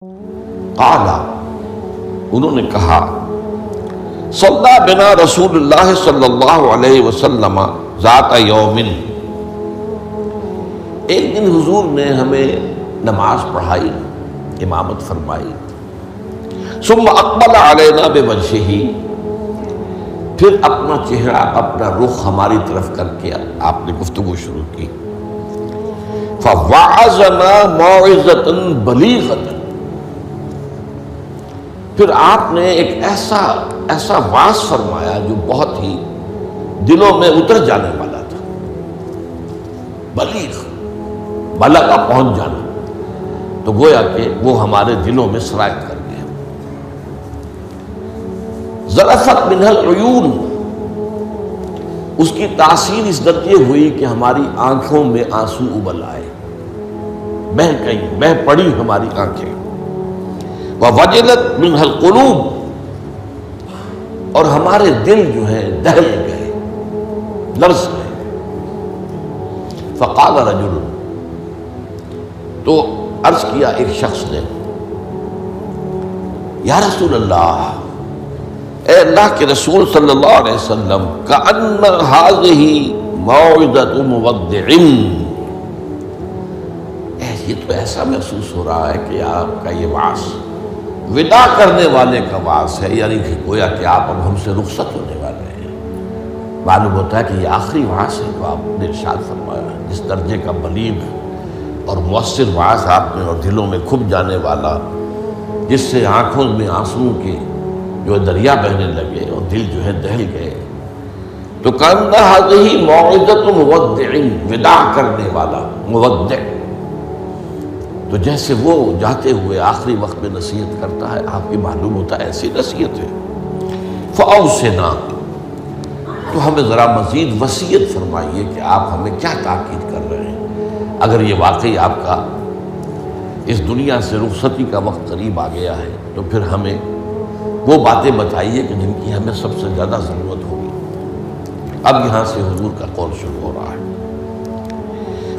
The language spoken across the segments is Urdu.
قال، انہوں نے کہا، صلی بنا رسول اللہ صلی اللہ علیہ وسلم ذات یوم، ایک دن حضور نے ہمیں نماز پڑھائی، امامت فرمائی، ثم اقبل علینا بوجہہ، پھر اپنا چہرہ اپنا رخ ہماری طرف کر کے آپ نے گفتگو شروع کی، فوعظنا موعظۃ بلیغۃ، پھر آپ نے ایک ایسا واعظ فرمایا جو بہت ہی دلوں میں اتر جانے والا تھا، بلیغ، بلغ پہنچ جانا، تو گویا کہ وہ ہمارے دلوں میں سرایت کر گیا۔ ذرفت منہ العیون، اس کی تاثیر اس درجے ہوئی کہ ہماری آنکھوں میں آنسو ابل آئے، بہہ پڑی ہماری آنکھیں، وَوَجِلَتْ مِنْهَا الْقُلُوبُ، اور ہمارے دل جو ہیں دہل گئے، لرز گئے۔ فَقَالَ رَجُلٌ، تو عرض کیا ایک شخص نے، یا رسول اللہ، اے اللہ کے رسول صلی اللہ علیہ وسلم، كَأَنَّ هَذِهِ مَوْعِظَةُ مُوَدِّعٍ، یہ تو ایسا محسوس ہو رہا ہے کہ آپ کا یہ وعظ وداع کرنے والے کا وعظ ہے، یعنی کہ گویا کہ آپ اب ہم سے رخصت ہونے والے ہیں۔ معلوم ہوتا ہے کہ یہ آخری وعظ ہے جو آپ نے ارشاد فرمایا، جس درجے کا بلیغ اور مؤثر وعظ آپ نے، اور دلوں میں کھپ جانے والا، جس سے آنکھوں میں آنسوؤں کے جو دریا بہنے لگے اور دل جو ہے دہل گئے۔ تو کأن هذه موعظۃ مودع، وداع کرنے والا، مودع، تو جیسے وہ جاتے ہوئے آخری وقت میں نصیحت کرتا ہے، آپ کی معلوم ہوتا ہے ایسی نصیحت ہے۔ فأوصنا، تو ہمیں ذرا مزید وصیت فرمائیے کہ آپ ہمیں کیا تاکید کر رہے ہیں، اگر یہ واقعی آپ کا اس دنیا سے رخصتی کا وقت قریب آ گیا ہے تو پھر ہمیں وہ باتیں بتائیے کہ جن کی ہمیں سب سے زیادہ ضرورت ہوگی۔ اب یہاں سے حضور کا قول شروع ہو رہا ہے۔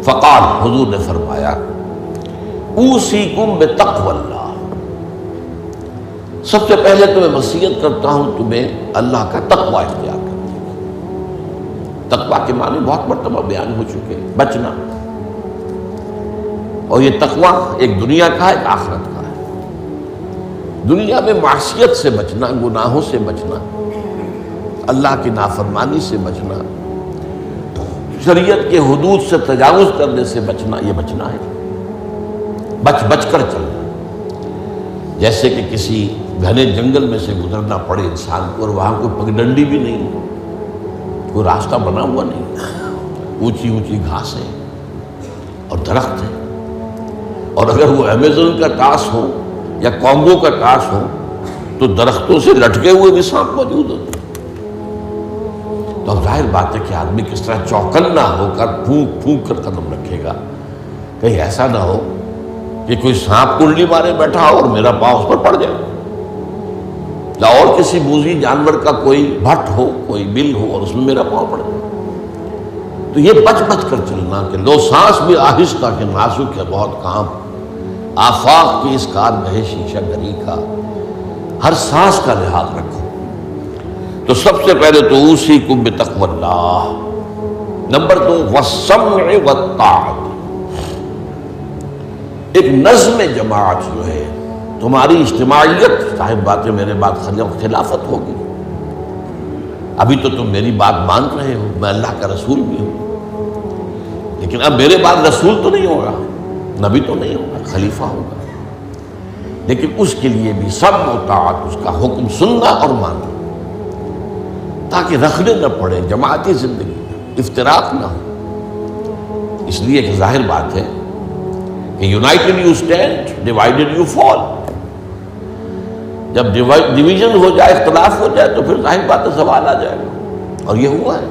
فقال، حضور نے فرمایا، اوصیکم بتقوی اللہ، سب سے پہلے تو میں وصیت کرتا ہوں تمہیں اللہ کا تقوی اختیار کرنے کی۔ تقوی کے معنی بہت مرتبہ بیان ہو چکے، بچنا، اور یہ تقوی ایک دنیا کا ہے، ایک آخرت کا ہے۔ دنیا میں معصیت سے بچنا، گناہوں سے بچنا، اللہ کی نافرمانی سے بچنا، شریعت کے حدود سے تجاوز کرنے سے بچنا، یہ بچنا ہے، بچ کر چلنا۔ جیسے کہ کسی گھنے جنگل میں سے گزرنا پڑے انسان کو، اور وہاں کوئی پگڈنڈی بھی نہیں، کوئی راستہ بنا ہوا نہیں، اونچی اونچی گھاس ہے اور درخت ہے، اور اگر وہ امیزون کا ٹاس ہو یا کانگو کا ٹاس ہو تو درختوں سے لٹکے ہوئے بھی سانپ موجود ہوتے ہیں۔ تو اب ظاہر بات ہے کہ آدمی کس طرح چوکنا ہو کر پھونک پھونک کر قدم رکھے گا، کہیں ایسا نہ ہو کہ کوئی سانپ کنڈلی مارے بیٹھا ہو اور میرا پاؤں اس پر پڑ جائے، یا اور کسی موذی جانور کا کوئی بھٹ ہو، کوئی بل ہو اور اس میں میرا پاؤں پڑ جائے۔ تو یہ بچ کر چلنا کہ لو سانس بھی آہستہ کہ نازک ہے بہت کام، آفاق کی اس کارگہ شیشہ گری کا، ہر سانس کا لحاظ رکھو۔ تو سب سے پہلے تو اوصیکم بتقوی اللہ، نمبر 2 والسمع والطاعۃ، ایک نظم جماعت جو ہے، تمہاری اجتماعیت، صاحب باتیں میرے بات خلافت ہوگی۔ ابھی تو تم میری بات مان رہے ہو، میں اللہ کا رسول بھی ہوں، لیکن اب میرے بعد رسول تو نہیں ہوگا، نبی تو نہیں ہوگا، خلیفہ ہوگا، لیکن اس کے لیے بھی سمع و طاعت، اس کا حکم سننا اور ماننا، تاکہ رخنے نہ پڑے جماعتی زندگی میں، افتراق نہ ہو۔ اس لیے کہ ظاہر بات ہے کہ United you stand, divided you fall, جب ڈویژن ہو جائے، اختلاف ہو جائے تو پھر ظاہر بات ہے زوال آ جائے گا، اور یہ ہوا ہے۔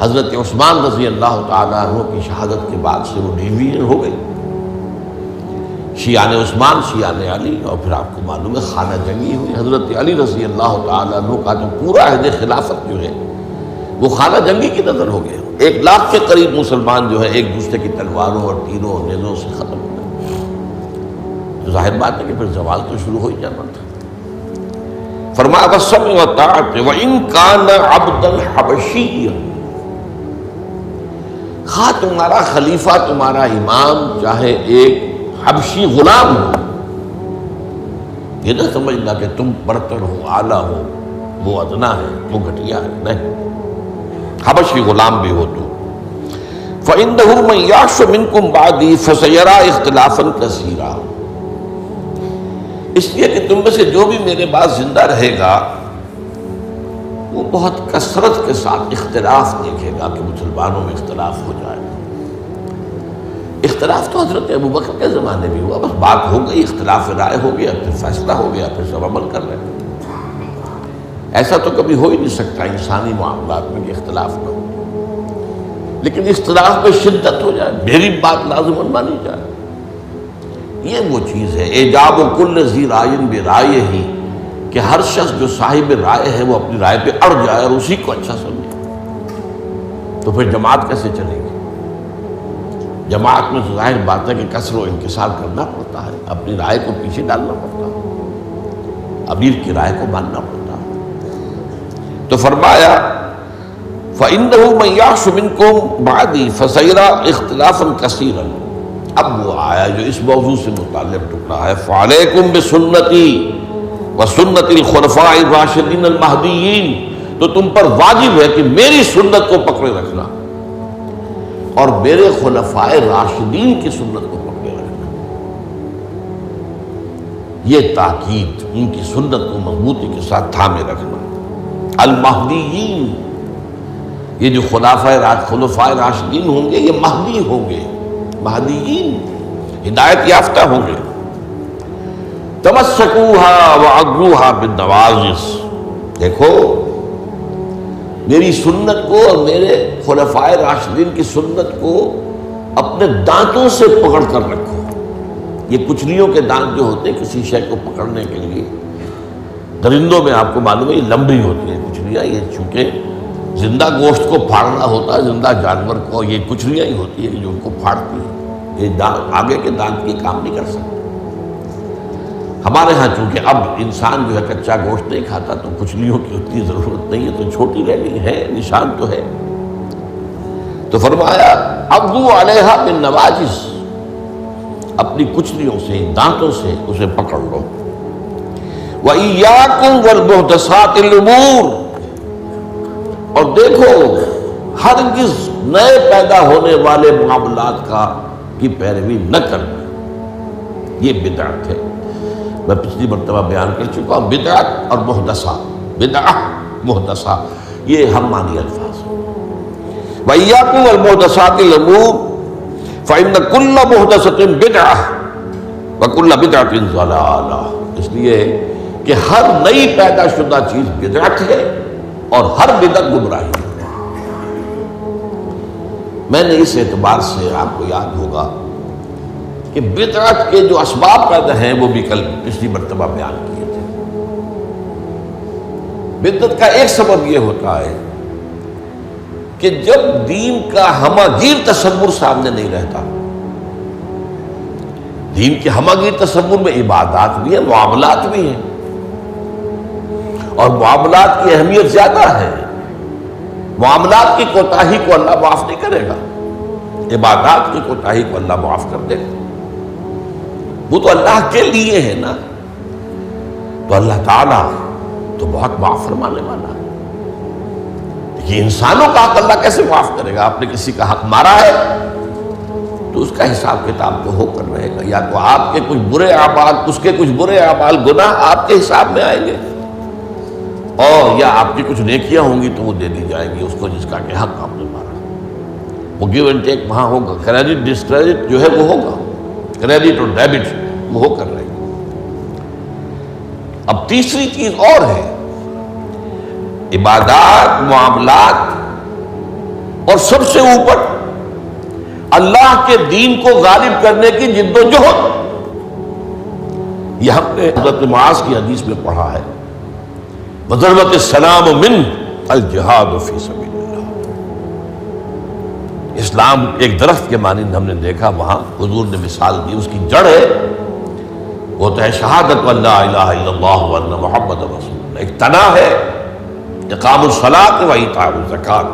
حضرت عثمان رضی اللہ تعالیٰ عنہ کی شہادت کے بعد سے وہ ڈویژن ہو گئی، شیعان عثمان، شیعان علی، اور پھر آپ کو معلوم ہے خانہ جنگی ہوئی۔ حضرت علی رضی اللہ تعالیٰ عنہ کا جو پورا عہد خلافت جو ہے وہ خانہ جنگی کی نظر ہو گیا۔ 1 لاکھ کے قریب مسلمان جو ہے ایک دوسرے کی تلواروں اور تیروں اور نیزوں سے ختم ہو گئے۔ تو ظاہر بات ہے کہ پھر زوال تو شروع ہو ہی جانا تھا۔ فرمایا وَالسَّمْعِ وَالطَّاعَةِ وَإِنْ كَانَ عَبْدًا حَبَشِيًّا، خواہ تمہارا خلیفہ تمہارا امام چاہے ایک حبشی غلام ہو، یہ نہ سمجھنا کہ تم برتر ہو، اعلیٰ ہو، وہ ادنا ہے، وہ گھٹیا ہے، نہیں، حبشی غلام بھی ہو تو فَإِنَّهُ مَنْ يَعْشُ مِنْكُمْ بَعْدِي فَسَيَرَىٰ اخْتِلَافًا كَثِيرًا، اس لیے کہ تم میں سے جو بھی میرے بعد زندہ رہے گا وہ بہت کثرت کے ساتھ اختلاف دیکھے گا کہ مسلمانوں میں اختلاف ہو جائے۔ اختلاف تو حضرت ابوبکر کے زمانے بھی ہوا، بس بات ہو گئی، اختلاف رائے ہو گیا، پھر فیصلہ ہو گیا، پھر سب عمل کر رہے ہیں۔ ایسا تو کبھی ہو ہی نہیں سکتا انسانی معاملات میں کہ اختلاف نہ ہو، لیکن اختلاف میں شدت ہو جائے، میری بات لازماً مانی جائے، یہ وہ چیز ہے ایجاب کل ذی رائے برائے ہی، کہ ہر شخص جو صاحب رائے ہے وہ اپنی رائے پہ اڑ جائے اور اسی کو اچھا سمجھے، تو پھر جماعت کیسے چلے گی؟ جماعت میں تو ظاہر بات ہے کہ کثر و انکسار کرنا پڑتا ہے، اپنی رائے کو پیچھے ڈالنا پڑتا ہے، امیر کی رائے کو ماننا پڑتا ہے۔ تو فرمایا فَإِنَّهُ مَنْ يَعْشُ مِنْكُمْ بَعْدِي فَسَيَرَىٰ اخْتِلَافًا كَثِيرًا، اب وہ آیا جو اس موضوع سے متعلق ٹکڑا ہے، فَعَلَيْكُمْ بِسُنَّتِي وَسُنَّتِ الْخُلَفَاءِ الرَّاشِدِينَ الْمَهْدِيِّينَ، تو تم پر واجب ہے کہ میری سنت کو پکڑے رکھنا اور میرے خلفائے راشدین کی سنت کو پکڑے رکھنا، یہ تاکید، ان کی سنت کو مضبوطی کے ساتھ تھامے رکھنا۔ المہدیین، یہ جو خلفائے راشدین ہوں گے یہ مہدی ہوں گے، مہدیین ہدایت یافتہ ہوں گے۔ تمسکوها وعضوها بالنواجذ، دیکھو میری سنت کو اور میرے خلفائے راشدین کی سنت کو اپنے دانتوں سے پکڑ کر رکھو۔ یہ کچلیوں کے دانت جو ہوتے ہیں کسی شے کو پکڑنے کے لیے، درندوں میں آپ کو معلوم ہے یہ لمبی ہوتی ہیں کچلیاں، یہ چونکہ زندہ گوشت کو پھاڑنا ہوتا ہے، زندہ جانور کو یہ کچلیاں ہی ہوتی ہیں جو ان کو پھاڑتی ہیں، یہ آگے کے دانت کی کام نہیں کر سکتے۔ ہمارے ہاں چونکہ اب انسان جو ہے کچا گوشت نہیں کھاتا تو کچلیوں کی اتنی ضرورت نہیں ہے، تو چھوٹی رہ گئی ہے، نشان تو ہے۔ تو فرمایا عضو علیہا بالنواجذ، اپنی کچلیوں سے، دانتوں سے اسے پکڑ لو۔ وَإِيَّاكُمْ وَالْمُحْدَثَاتِ الْأُمُورِ، اور دیکھو ہرگز نئے پیدا ہونے والے معاملات کی پیروی نہ کرنا، یہ بدعت ہے۔ میں پچھلی مرتبہ بیان کر چکا ہوں، بدعت اور محدثہ، بدعہ محدثہ یہ ہم معنی الفاظ ہیں۔ وَإِيَّاكُمْ وَالْمُحْدَثَاتِ الْأُمُورِ فَإِنَّ كُلَّ مُحْدَثَةٍ بِدْعَةٌ وَكُلَّ بِدْعَةٍ ضَلَالَةٌ، اس لیے کہ ہر نئی پیدا شدہ چیز بدعت ہے اور ہر بدعت گمراہی ہے۔ میں نے اس اعتبار سے آپ کو یاد ہوگا کہ بدعت کے جو اسباب پیدا ہیں وہ بھی کل پچھلی مرتبہ بیان کیے تھے۔ بدعت کا ایک سبب یہ ہوتا ہے کہ جب دین کا ہماگیر تصور سامنے نہیں رہتا، دین کے ہماگیر تصور میں عبادات بھی ہیں، معاملات بھی ہیں، اور معاملات کی اہمیت زیادہ ہے، معاملات کی کوتاہی کو اللہ معاف نہیں کرے گا، عبادات کی کوتاہی کو اللہ معاف کر دے گا، وہ تو اللہ کے لیے ہے نا، تو اللہ تعالیٰ تو بہت معاف فرمانے والا ہے۔ یہ انسانوں کا حق اللہ کیسے معاف کرے گا؟ آپ نے کسی کا حق مارا ہے تو اس کا حساب کتاب تو ہو کر رہے گا، یا تو آپ کے کچھ برے اعمال، اس کے کچھ برے اعمال گناہ آپ کے حساب میں آئیں گے، اور یا آپ کی کچھ نیکیاں ہوں گی تو وہ دے دی جائے گی اس کو جس کا کہ حق آپ نے مارا، وہ گیو اینڈ ٹیک وہاں ہوگا، کریڈٹ ڈسکریڈٹ جو ہے وہ ہوگا، کریڈٹ اور ڈیبٹ وہ ہو کر رہے گی۔ اب تیسری چیز اور ہے، عبادات، معاملات، اور سب سے اوپر اللہ کے دین کو غالب کرنے کی جد و جہد۔ یہ ہم نے حضرت معاذ کی حدیث میں پڑھا ہے، وَضَرْبَتِ السَّلَامُ مِنْ الْجِهَادُ فِي سَبِيلِ اللَّهِ۔ اسلام ایک درخت کے مانند ہم نے دیکھا، وہاں حضور نے مثال دی، اس کی جڑ ہے ہوتا ہے شہادت اللہ الہ الا اللہ وان محمد رسول اللہ، ایک تنا ہے اقام الصلاۃ و ایتاء الزکات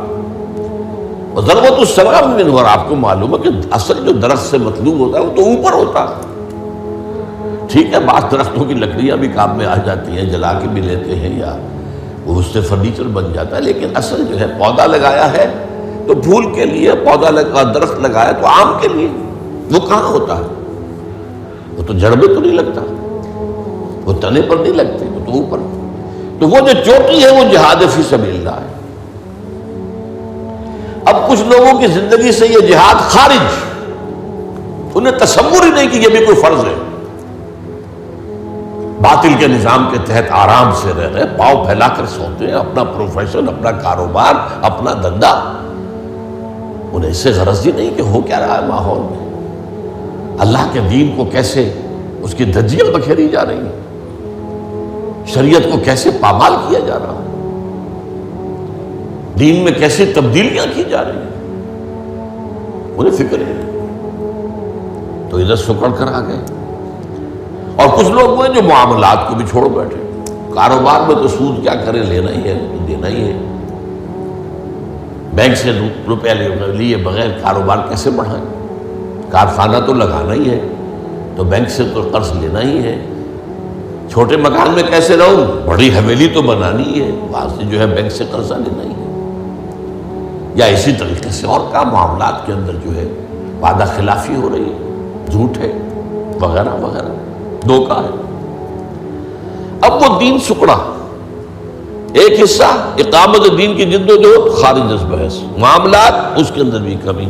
و ضربۃ السلام منہ، اور آپ کو معلوم ہے کہ اصل جو درخت سے مطلوب ہوتا ہے وہ تو اوپر ہوتا ہے۔ ٹھیک ہے، بعض درختوں کی لکڑیاں بھی کام میں آ جاتی ہیں، جلا کے بھی لیتے ہیں یا وہ اس سے فرنیچر بن جاتا ہے، لیکن اصل جو ہے پودا لگایا ہے تو پھول کے لیے، پودا لگا درخت لگایا تو آم کے لیے، وہ کہاں ہوتا ہے؟ وہ تو جڑ میں تو نہیں لگتا، وہ تنے پر نہیں لگتے، وہ تو اوپر۔ تو وہ جو چوٹی ہے وہ جہاد فی سبیل اللہ ہے۔ اب کچھ لوگوں کی زندگی سے یہ جہاد خارج، انہیں تصور ہی نہیں کہ یہ بھی کوئی فرض ہے، باطل کے نظام کے تحت آرام سے رہ رہے، پاؤں پھیلا کر سوتے ہیں، اپنا پروفیشن، اپنا کاروبار، اپنا دھندا، انہیں اس سے غرض ہی نہیں کہ ہو کیا رہا ہے ماحول میں، اللہ کے دین کو کیسے اس کی دھجیاں بکھیری جا رہی ہیں، شریعت کو کیسے پامال کیا جا رہا ہے، دین میں کیسے تبدیلیاں کی جا رہی ہیں، انہیں فکر ہے۔ تو ادھر سکڑ کر آ گئے۔ اور کچھ لوگ ہیں جو معاملات کو بھی چھوڑ بیٹھے، کاروبار میں تو سود کیا کرے، لینا ہی ہے، دینا ہی ہے، بینک سے روپے لیے بغیر کاروبار کیسے بڑھائیں، کارخانہ تو لگانا ہی ہے، تو بینک سے تو قرض لینا ہی ہے، چھوٹے مکان میں کیسے رہوں، بڑی حویلی تو بنانی ہی ہے، وہاں سے جو ہے بینک سے قرضہ لینا ہی ہے، یا اسی طریقے سے اور کا معاملات کے اندر جو ہے وعدہ خلافی ہو رہی ہے، جھوٹ ہے، وغیرہ وغیرہ، دھوکہ ہے۔ اب وہ دین سکڑا، ایک حصہ اقامت دین کی جد و جہد خارج از بحث، معاملات اس کے اندر بھی کمی،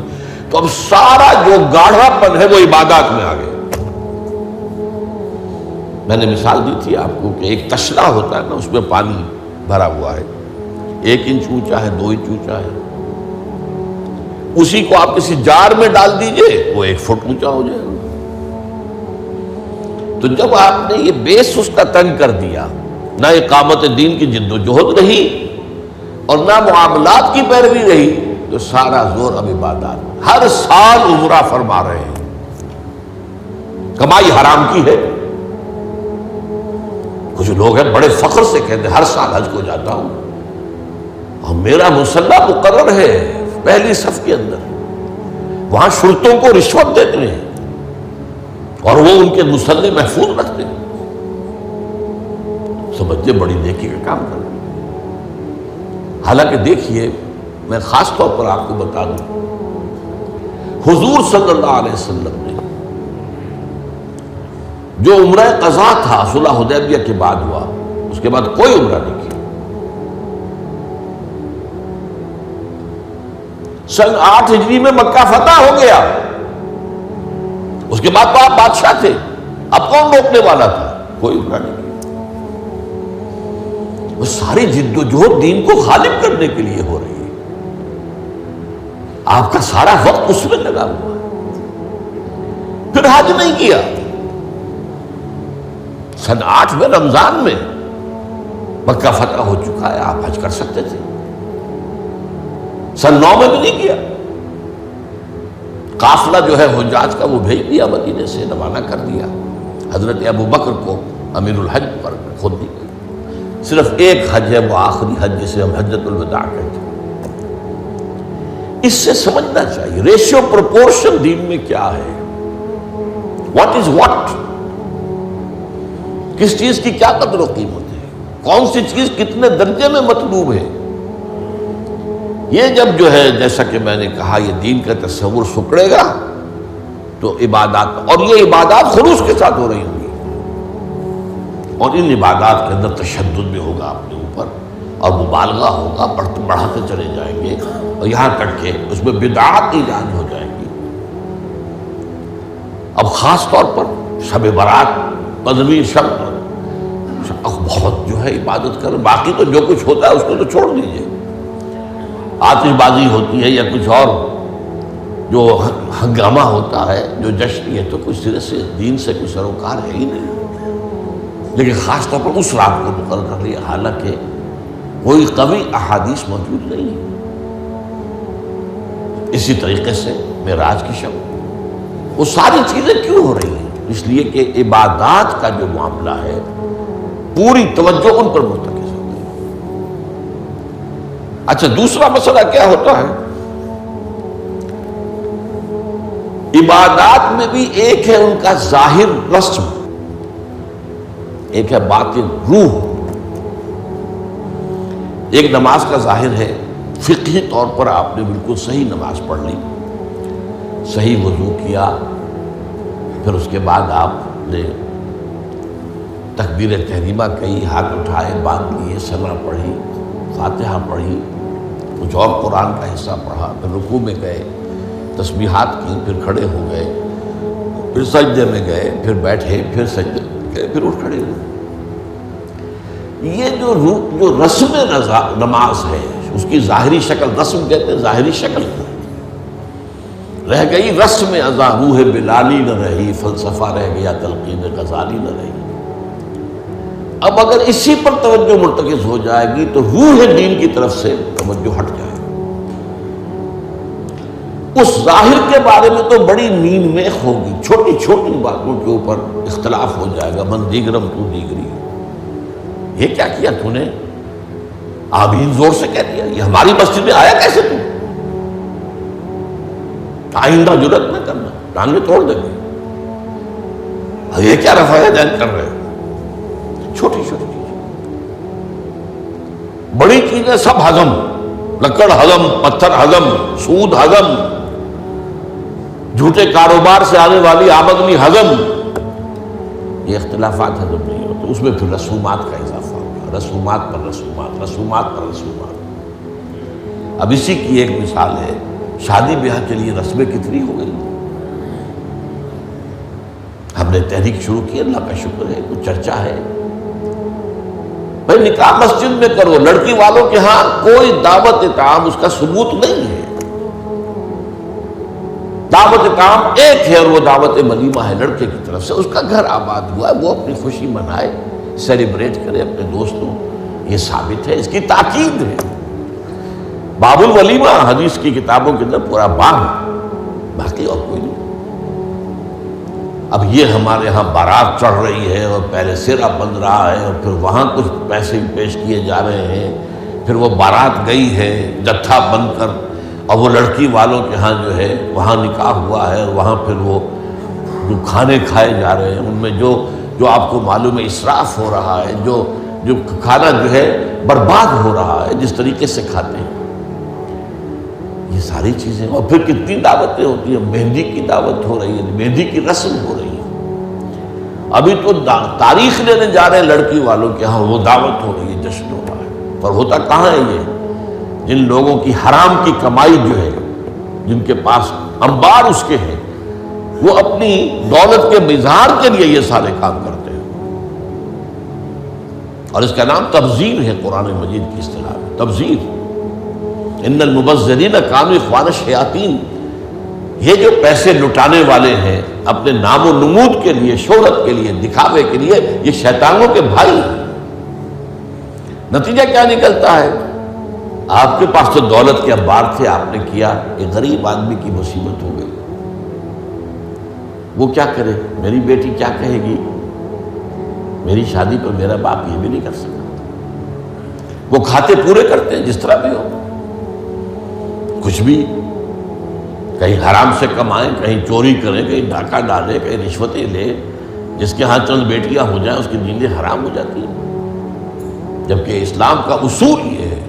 تو اب سارا جو گاڑھا پن ہے وہ عبادات میں آ گیا۔ میں نے مثال دی تھی آپ کو کہ ایک تشلا ہوتا ہے نا، اس میں پانی بھرا ہوا ہے، 1 انچ اونچا ہے، 2 انچ اونچا ہے، اسی کو آپ کسی جار میں ڈال دیجئے وہ 1 فٹ اونچا ہو جائے گا۔ تو جب آپ نے یہ بیس اس کا تنگ کر دیا، نہ اقامت دین کی جد و جہد رہی اور نہ معاملات کی پیروی رہی، تو سارا زور اب عبادات، ہر سال عمرہ فرما رہے ہیں، کمائی حرام کی ہے۔ کچھ لوگ ہیں بڑے فخر سے کہتے ہیں ہر سال حج کو جاتا ہوں، اور میرا مصلی مقرر ہے پہلی صف کے اندر، وہاں شرطوں کو رشوت دیتے ہیں اور وہ ان کے مصلی محفوظ رکھتے ہیں، سمجھتے بڑی نیکی کا کام کر رہے ہیں۔ حالانکہ دیکھیے، میں خاص طور پر آپ کو بتا دوں، حضور صلی اللہ علیہ وسلم نے جو عمرہ قضا تھا صلح حدیبیہ کے بعد ہوا، اس کے بعد کوئی عمرہ نہیں کیا۔ سن 8 ہجری میں مکہ فتح ہو گیا، اس کے بعد تو آپ بادشاہ تھے، اب کون روکنے والا تھا؟ کوئی عمرہ نہیں کیا۔ وہ ساری جد و جہد دین کو غالب کرنے کے لیے ہو رہی ہے، آپ کا سارا وقت اس میں لگا ہوا ہے۔ پھر حج نہیں کیا، سن 8 میں رمضان میں مکہ فتح ہو چکا ہے، آپ حج کر سکتے تھے، سن 9 میں بھی نہیں کیا۔ قافلہ جو ہے حجاج کا وہ بھیج دیا، مدینے سے روانہ کر دیا، حضرت ابو بکر کو امیر الحج پر خود دی گئی۔ صرف ایک حج ہے، وہ آخری حج جسے ہم حجۃ الوداع کہتے ہیں۔ اس سے سمجھنا چاہیے ریشیو پروپورشن دین میں کیا ہے، واٹ از واٹ، کس چیز کی کیا قدر و قیمت ہے، کون سی چیز کتنے درجے میں مطلوب ہے۔ یہ جب جو ہے جیسا کہ میں نے کہا یہ دین کا تصور سکڑے گا تو عبادات، اور یہ عبادات خلوص کے ساتھ ہو رہی ہوں گی، اور ان عبادات کے اندر تشدد بھی ہوگا اپنے اوپر، اور مبالغہ ہوگا، بڑھاتے چلے جائیں گے، اور یہاں تک کہ اس میں بدعات ایجاد ہو جائیں گی۔ اب خاص طور پر شب برات، قدمی شب، بہت جو ہے عبادت کر، باقی تو جو کچھ ہوتا ہے اس کو تو چھوڑ دیجئے، آتش بازی ہوتی ہے یا کچھ اور جو ہنگامہ ہوتا ہے، جو جشن، یہ تو کچھ سرے سے دین سے کوئی سروکار ہے ہی نہیں۔ لیکن خاص طور پر اس رات کو مقرر کر لیا، حالانکہ کوئی قوی احادیث موجود نہیں ہے۔ اسی طریقے سے معراج کی شب، وہ ساری چیزیں کیوں ہو رہی ہیں؟ اس لیے کہ عبادات کا جو معاملہ ہے پوری توجہ ان پر مرتکز ہوتی ہے۔ اچھا دوسرا مسئلہ کیا ہوتا ہے؟ عبادات میں بھی ایک ہے ان کا ظاہر رسم، ایک ہے باطن روح۔ ایک نماز کا ظاہر ہے، فقہی طور پر آپ نے بالکل صحیح نماز پڑھ لی، صحیح وضو کیا، پھر اس کے بعد آپ نے تکبیر تحریمہ کہی، ہاتھ اٹھائے، باندھ لیے، سلام پڑھی، فاتحہ پڑھی، کچھ اور قرآن کا حصہ پڑھا، پھر رکوع میں گئے، تسبیحات کی، پھر کھڑے ہو گئے، پھر سجدے میں گئے، پھر بیٹھے، پھر سجدے میں گئے، پھر اٹھ کھڑے ہوئے۔ یہ جو رسم نماز ہے اس کی ظاہری شکل، رسم کہتے ہیں ظاہری شکل رہ گئی، رسم ازاں روح بلالی نہ رہی، فلسفہ رہ گیا تلقین غزالی نہ رہی۔ اب اگر اسی پر توجہ مرتکز ہو جائے گی تو روح دین کی طرف سے توجہ ہٹ جائے گی۔ اس ظاہر کے بارے میں تو بڑی نیند میخ ہوگی، چھوٹی چھوٹی باتوں کے اوپر اختلاف ہو جائے گا، من دیگرم تو دیگری، یہ کیا کیا تو نے؟ آمین زور سے کہہ دیا، یہ ہماری مسجد میں آیا کیسے تو؟ آئندہ جرات نہ کرنا، ٹانگیں توڑ دیں گے۔ یہ کیا رفع دین کر رہے ہو؟ چھوٹی چھوٹی چیز، بڑی چیزیں سب ہضم، لکڑ ہضم، پتھر ہضم، سود ہضم، جھوٹے کاروبار سے آنے والی آمدنی ہضم، یہ اختلافات ہضم نہیں ہوتے۔ اس میں پھر رسومات کا اضافہ ہوگا، رسومات پر رسومات، رسومات پر رسومات۔ اب اسی کی ایک مثال ہے، شادی بیاہ کے لیے رسمیں کتنی ہو گئی۔ ہم نے تحریک شروع کی، اللہ کا شکر ہے، کچھ چرچا ہے، بھائی نکاح مسجد میں کرو، لڑکی والوں کے ہاں کوئی دعوت طعام اس کا ثبوت نہیں ہے۔ دعوت طعام ایک ہے اور وہ دعوت ولیمہ ہے لڑکے کی طرف سے، اس کا گھر آباد ہوا ہے، وہ اپنی خوشی منائے، سیلیبریٹ کرے اپنے دوستوں، یہ ثابت ہے، اس کی تاکید ہے۔ باب الولیمہ حدیث کی کتابوں کے اندر پورا باب ہے، باقی اور کوئی نہیں۔ اب یہ ہمارے ہاں بارات چڑھ رہی ہے اور پہلے سرا بن رہا ہے اور پھر وہاں کچھ پیسے پیش کیے جا رہے ہیں، پھر وہ بارات گئی ہے جتھا بن کر، اور وہ لڑکی والوں کے ہاں جو ہے وہاں نکاح ہوا ہے، اور وہاں پھر وہ جو کھانے کھائے جا رہے ہیں ان میں جو آپ کو معلوم ہے اسراف ہو رہا ہے، جو کھانا جو ہے برباد ہو رہا ہے جس طریقے سے کھاتے ہیں، یہ ساری چیزیں۔ اور پھر کتنی دعوتیں ہوتی ہیں، مہندی کی دعوت ہو رہی ہے، مہندی کی رسم ہو رہی ہے، ابھی تو تاریخ لینے جا رہے ہیں لڑکی والوں کے ہاں، وہ دعوت ہو رہی ہے، جشن ہو رہا ہے، پر ہوتا کہاں ہے یہ؟ جن لوگوں کی حرام کی کمائی جو ہے، جن کے پاس انبار اس کے ہیں، وہ اپنی دولت کے اظہار کے لیے یہ سارے کام کرتے ہیں، اور اس کا نام تبذیر ہے قرآن مجید کی اصطلاح میں، تبذیر۔ ان المبذرین کانوا اخوان الشیاطین، یہ جو پیسے لٹانے والے ہیں اپنے نام و نمود کے لیے، شہرت کے لیے، دکھاوے کے لیے، یہ شیطانوں کے بھائی ہیں۔ نتیجہ کیا نکلتا ہے؟ آپ کے پاس تو دولت کے انبار تھے، آپ نے کیا، ایک غریب آدمی کی مصیبت ہو گئی، وہ کیا کرے؟ میری بیٹی کیا کہے گی؟ میری شادی پر میرا باپ یہ بھی نہیں کر سکتا۔ وہ کھاتے پورے کرتے ہیں جس طرح بھی ہو، کچھ بھی، کہیں حرام سے کمائیں، کہیں چوری کریں، کہیں ڈاکہ ڈالیں، کہیں رشوتیں لیں، جس کے ہاں چند بیٹیاں ہو جائیں اس کی نیندیں حرام ہو جاتی ہیں۔ جبکہ اسلام کا اصول یہ ہے،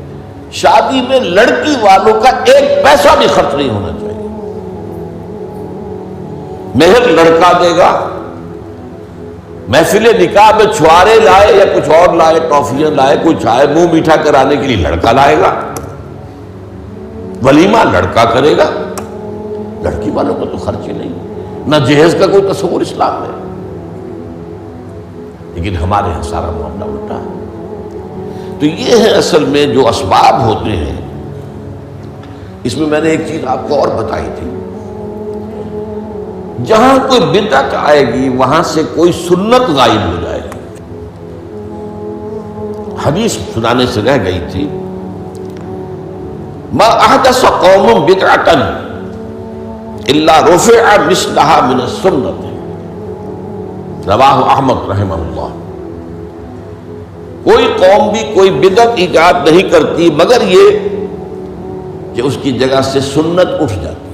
شادی میں لڑکی والوں کا ایک پیسہ بھی خرچ نہیں ہونا چاہیے، مہر لڑکا دے گا، محفل نکاح میں چھوارے لائے یا کچھ اور لائے، ٹافیاں لائے، کچھ آئے، منہ میٹھا کرانے کے لیے لڑکا لائے گا، ولیمہ لڑکا کرے گا، لڑکی والوں کو تو خرچ ہی نہیں، نہ جہیز کا کوئی تصور اسلام میں۔ لیکن ہمارے یہاں سارا معاملہ الٹا ہے۔ تو یہ ہے اصل میں جو اسباب ہوتے ہیں۔ اس میں میں نے ایک چیز آپ کو اور بتائی تھی، جہاں کوئی بدعت آئے گی وہاں سے کوئی سنت غائب ہو جائے گی۔ حدیث سنانے سے رہ گئی تھی، ما احدث قوم بدعۃ الا رفع مثلها من السنت، رواہ احمد رحمہ اللہ۔ کوئی قوم بھی کوئی بدعت ایجاد نہیں کرتی مگر یہ کہ اس کی جگہ سے سنت اٹھ جاتی۔